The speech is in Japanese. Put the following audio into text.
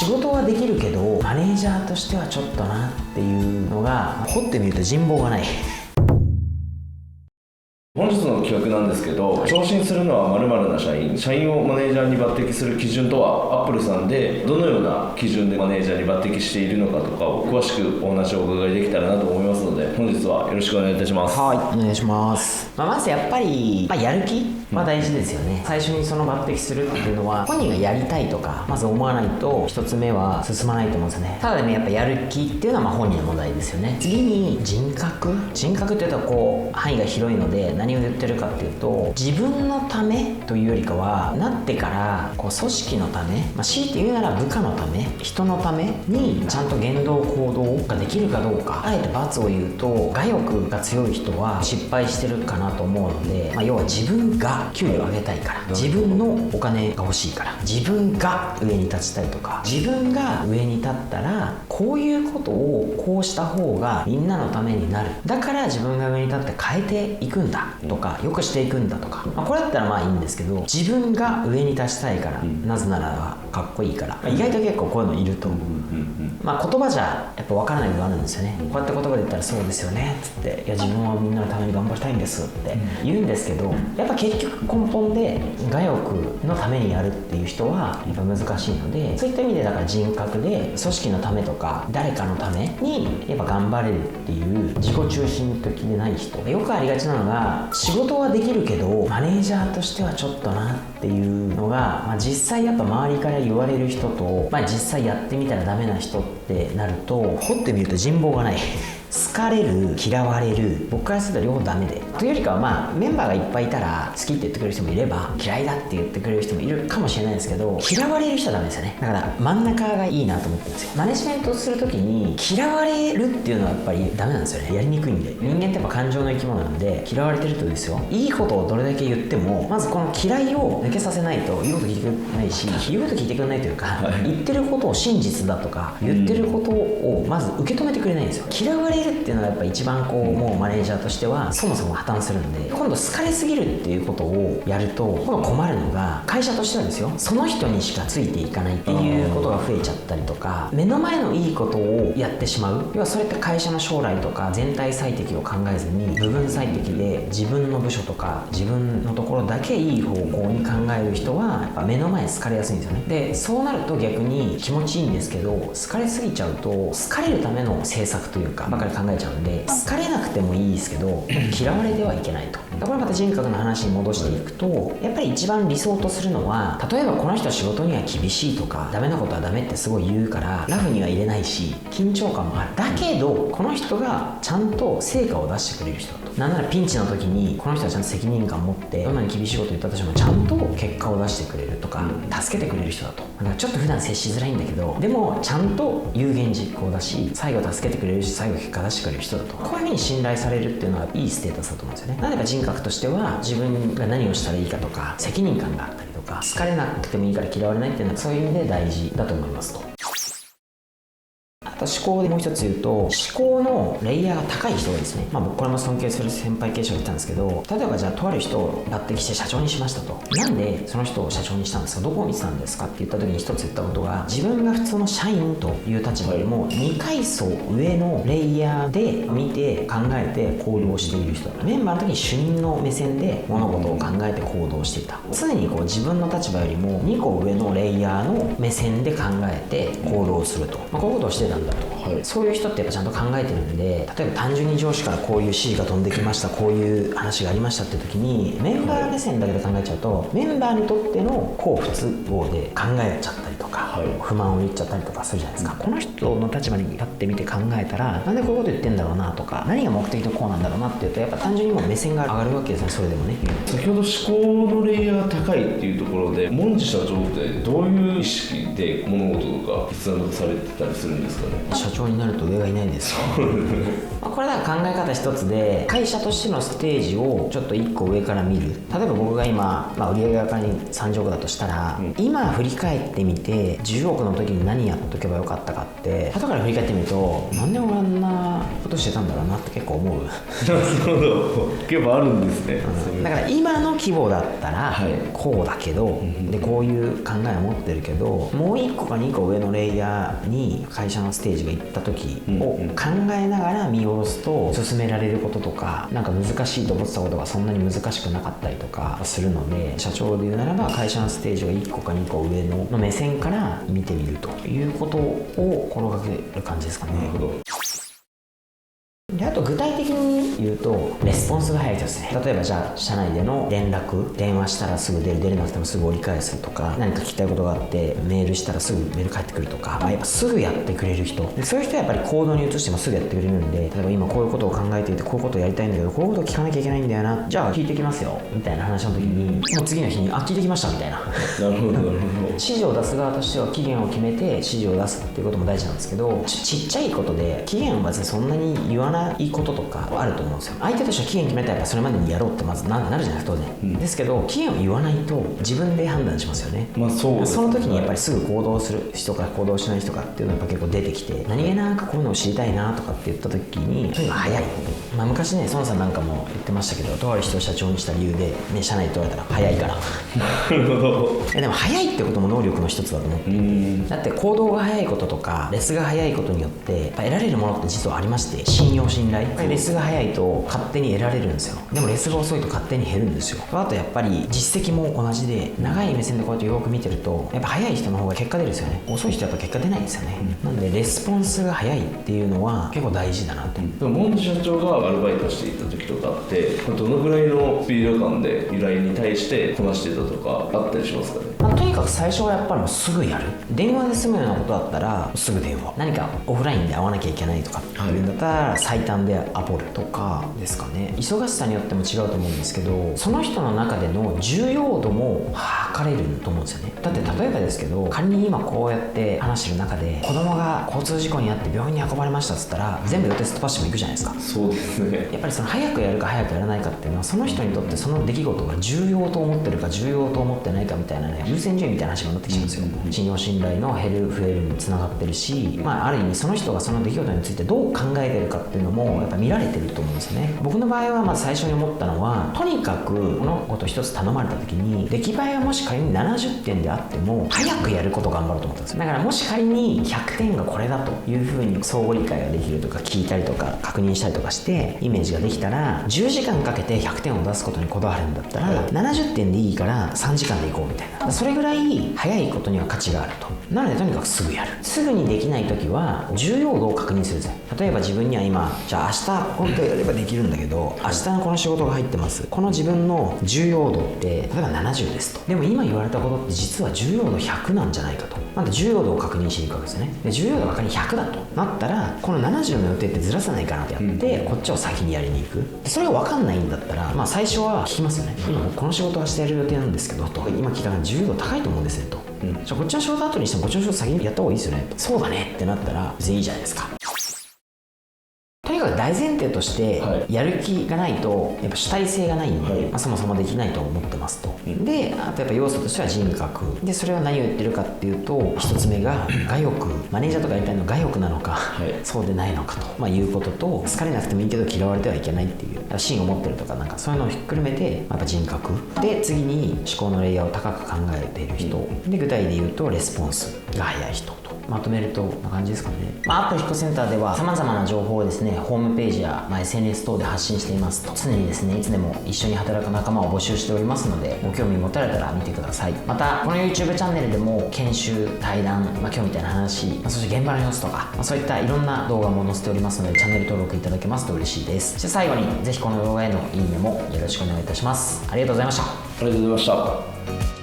仕事はできるけどマネージャーとしてはちょっとなっていうのが掘ってみると人望がない。本日の企画なんですけど、昇進するのは〇〇な社員をマネージャーに抜擢する基準とは、アップルさんでどのような基準でマネージャーに抜擢しているのかとかを詳しくお話をお伺いできたらなと思いますので、本日はよろしくお願いいたします。はい、お願いします。まずやっぱり、やる気は大事ですよね。最初にその抜擢するっていうのは本人がやりたいとかまず思わないと一つ目は進まないと思うんですよね。ただね、やっぱやる気っていうのは本人の問題ですよね。次に人格っていうと範囲が広いので、何を言ってるかっていうと、自分のためというよりかはなってから組織のため、強いて言うなら部下のため、人のためにちゃんと言動行動ができるかどうか。あえて罰を言うと、我欲が強い人は失敗してるかなと思うので、要は自分が給料を上げたいから、自分のお金が欲しいから、自分が上に立ちたいとか、自分が上に立ったらこういうことをこうした方がみんなのためになる、だから自分が上に立って変えていくんだとか、良くしていくんだとか、これだったらいいんですけど、自分が上に立ちたいから、なぜならかっこいいから、意外と結構こういうのいると、言葉じゃやっぱ分からない部分あるんですよね。こうやって言葉で言ったらそうですよねっつって、いや自分はみんなのために頑張りたいんですって言うんですけど、やっぱ結局根本で我欲のためにやるっていう人はやっぱ難しいので、そういった意味でだから人格で組織のためとか誰かのためにやっぱ頑張れるっていう自己中心的でない人、よくありがちなのが、仕事はできるけどマネージャーとしてはちょっとなっていうのが、実際やっぱ周りから言われる人と、実際やってみたらダメな人ってなると、掘ってみると人望がない。好かれる、嫌われる、僕からすると両方ダメで、というよりかはメンバーがいっぱいいたら好きって言ってくれる人もいれば、嫌いだって言ってくれる人もいるかもしれないですけど、嫌われる人はダメですよね。だから真ん中がいいなと思ってるんですよ。マネジメントをするときに嫌われるっていうのはやっぱりダメなんですよね。やりにくいんで、人間ってやっぱ感情の生き物なんで、嫌われてるとですよ、いいことをどれだけ言っても、まずこの嫌いを抜けさせないと言うこと聞いてくれないし、言うこと聞いてくれないというか、言ってることを真実だとか言ってることをまず受け止めてくれないんですよ。嫌われるっていうのはやっぱ一番もうマネージャーとしてはそもそも破綻するんで、今度好かれすぎるっていうことをやると今度困るのが、会社としてはですよ、その人にしかついていかないっていうことが増えちゃったりとか、目の前のいいことをやってしまう。要はそれって会社の将来とか全体最適を考えずに部分最適で、自分の部署とか自分のところだけいい方向に考える人はやっぱ目の前好かれやすいんですよね。でそうなると逆に気持ちいいんですけど、好かれすぎちゃうと好かれるための政策というかばかり考えちゃうんで、好かれなくてもいいですけど嫌われてはいけないと。これまた人格の話に戻していくと、やっぱり一番理想とするのは、例えばこの人は仕事には厳しいとかダメなことはダメってすごい言うからラフには入れないし緊張感もある。だけどこの人がちゃんと成果を出してくれる人だと。なんならピンチの時にこの人はちゃんと責任感を持って、どんなに厳しいこと言ったとしてもちゃんと結果を出してくれるとか、助けてくれる人だと。だからちょっと普段接しづらいんだけど、でもちゃんと有言実行だし、最後助けてくれるし、最後結果出してくれる人だと。こういうふうに信頼されるっていうのはいいステータスだと思うんですよね。なので人格としては自分が何をしたらいいかとか、責任感があったりとか、好かれなくてもいいから嫌われないっていうのはそういう意味で大事だと思いますと。あと思考でもう一つ言うと、思考のレイヤーが高い人がですね、僕これも尊敬する先輩経営者が言ったんですけど、例えばじゃあとある人を抜擢して社長にしましたと。なんでその人を社長にしたんですか、どこを見てたんですかって言った時に一つ言ったことが、自分が普通の社員という立場よりも2階層上のレイヤーで見て考えて行動している人だと。メンバーの時に主任の目線で物事を考えて行動していた。常に自分の立場よりも2個上のレイヤーの目線で考えて行動すると、こういうことをしてたんだと。そういう人ってやっぱちゃんと考えてるんで、例えば単純に上司からこういう指示が飛んできました、こういう話がありましたって時にメンバー目線だけで考えちゃうと、メンバーにとっての不都合で考えちゃったりとか、不満を言っちゃったりとかするじゃないですか。この人の立場に立ってみて考えたら、なんでこういうこと言ってんだろうなとか、何が目的でこうなんだろうなっていうと、やっぱ単純にもう目線が上がるわけですね。それでもね、先ほど思考のレイヤー高いっていうところで、門司社長ってどういう意識で物事とか決断されてたりするんですかね。社長になると上がいないですよこれは考え方一つで、会社としてのステージをちょっと一個上から見る。例えば僕が今、売上高に30億だとしたら、今振り返ってみてで10億の時に何やっとけばよかったかって後から振り返ってみると、なんで俺あんなことしてたんだろうなって結構思う。なるほど、結構あるんですね、だから今の規模だったらこうだけど、でこういう考えを持ってるけど、もう1個か2個上のレイヤーに会社のステージが行った時を考えながら見下ろすと、進められることとかなんか難しいと思ってたことがそんなに難しくなかったりとかするので、社長で言うならば会社のステージが1個か2個上の目線から見てみるということを心がける感じですかね。なるほど。であと具体的に言うとレスポンスが早いですね。例えばじゃあ社内での連絡、電話したらすぐ出る、出れなくてもすぐ折り返すとか、何か聞きたいことがあってメールしたらすぐメール返ってくるとか、やっぱすぐやってくれる人で、そういう人はやっぱり行動に移してもすぐやってくれるんで、例えば今こういうことを考えていてこういうことをやりたいんだけどこういうことを聞かなきゃいけないんだよな、じゃあ聞いてきますよみたいな話の時に、もう次の日に聞いてきましたみたいな。なるほどなるほど。指示を出す側としては期限を決めて指示を出すっていうことも大事なんですけど、ちっちゃいことで期限を別にそんなに言わないこととかあると思うんですよ。相手としては期限決めたらやっぱそれまでにやろうってまずなるじゃないですか、当然、ですけど期限を言わないと自分で判断しますよね。まあそうですね。その時にやっぱりすぐ行動する人か行動しない人かっていうのがやっぱ結構出てきて、何気なくこういうのを知りたいなとかって言った時にとにかく早い。昔ね孫さんなんかも言ってましたけど、とある人を社長にした理由で、ね、社内で問われたら早いから。なるほど。でも早いってことも能力の一つだと思っていて、だって行動が早いこととかレスが早いことによって得られるものって実はありまして、信用信頼。レスが早いと勝手に得られるんですよ。でもレスが遅いと勝手に減るんですよ。あとやっぱり実績も同じで、長い目線でこうやってよく見てるとやっぱ早い人の方が結果出るんですよね。遅い人はやっぱ結果出ないんですよね、なんでレスポンスが早いっていうのは結構大事だなと。でも門司社長がアルバイトしていた時とかってどのぐらいのスピード感で依頼に対してこなしていたとかあったりしますかね。とにかく最初はやっぱりもうすぐやる。電話で済むようなことだったらすぐ電話、何かオフラインで会わなきゃいけないとかっていうんだったら最短でアポるとかですかね。忙しさによっても違うと思うんですけど、その人の中での重要度も測れると思うんですよね。だって例えばですけど、仮に今こうやって話してる中で子供が交通事故に遭って病院に運ばれましたっつったら全部予定すっ飛ばしても行くじゃないですか。そうですね。やっぱりその早くやるか早くやらないかっていうのはその人にとってその出来事が重要と思ってるか重要と思ってないかみたいなね、優先順位みたいな話になってきちゃうんですよ。信用信頼の減る増えるにつながってるし、ある意味その人がその出来事についてどう考えてるかっていうのもやっぱ見られてると思うんですよね。僕の場合はまず最初に思ったのは、とにかくこのこと一つ頼まれた時に出来栄えはもし仮に70点であっても早くやることを頑張ろうと思ったんですよ。だからもし仮に100点がこれだというふうに相互理解ができるとか、聞いたりとか確認したりとかしてイメージができたら、10時間かけて100点を出すことにこだわるんだったら70点でいいから3時間でいこうみたいな、それぐらい早いことには価値があると。なのでとにかくすぐやる。すぐにできない時は重要度を確認するんですよ。例えば自分には今じゃあ明日本当やればできるんだけど、明日のこの仕事が入ってます、この自分の重要度って例えば70ですと。でも今言われたことって実は重要度100なんじゃないかと。まだ重要度を確認しに行くわけですよね。で重要度が仮に100だとなったら、この70の予定ってずらさないかなってやって、こっちを先にやりに行く。それが分かんないんだったら、最初は聞きますよね。今この仕事はしてやる予定なんですけどと、今聞いたら重要度高いと思うんですねと、じゃあこっちの仕事後にしてもこっちの仕事先にやった方がいいですよねと。そうだねってなったら別にいいじゃないですか。とにかく大前提としてやる気がないとやっぱ主体性がないんで、そもそもできないと思ってますと。であとやっぱ要素としては人格で、それは何を言ってるかっていうと、一つ目が我欲、マネージャーとかやりたいのが我欲なのか、そうでないのかと、いうことと、好かれなくてもいいけど嫌われてはいけないっていう芯を持ってるとか、なんかそういうのをひっくるめてやっぱ人格で、次に思考のレイヤーを高く考えている人で、具体で言うとレスポンスが早い人とまとめるとこんな感じですかね。アップル引っ越しセンターでは様々な情報をですね、ホームページや、SNS 等で発信していますと。常にですね、いつでも一緒に働く仲間を募集しておりますので、ご興味持たれたら見てください。またこの YouTube チャンネルでも研修、対談、今日みたいな話、そして現場の様子とか、そういったいろんな動画も載せておりますので、チャンネル登録いただけますと嬉しいです。そして最後にぜひこの動画へのいいねもよろしくお願いいたします。ありがとうございました。ありがとうございました。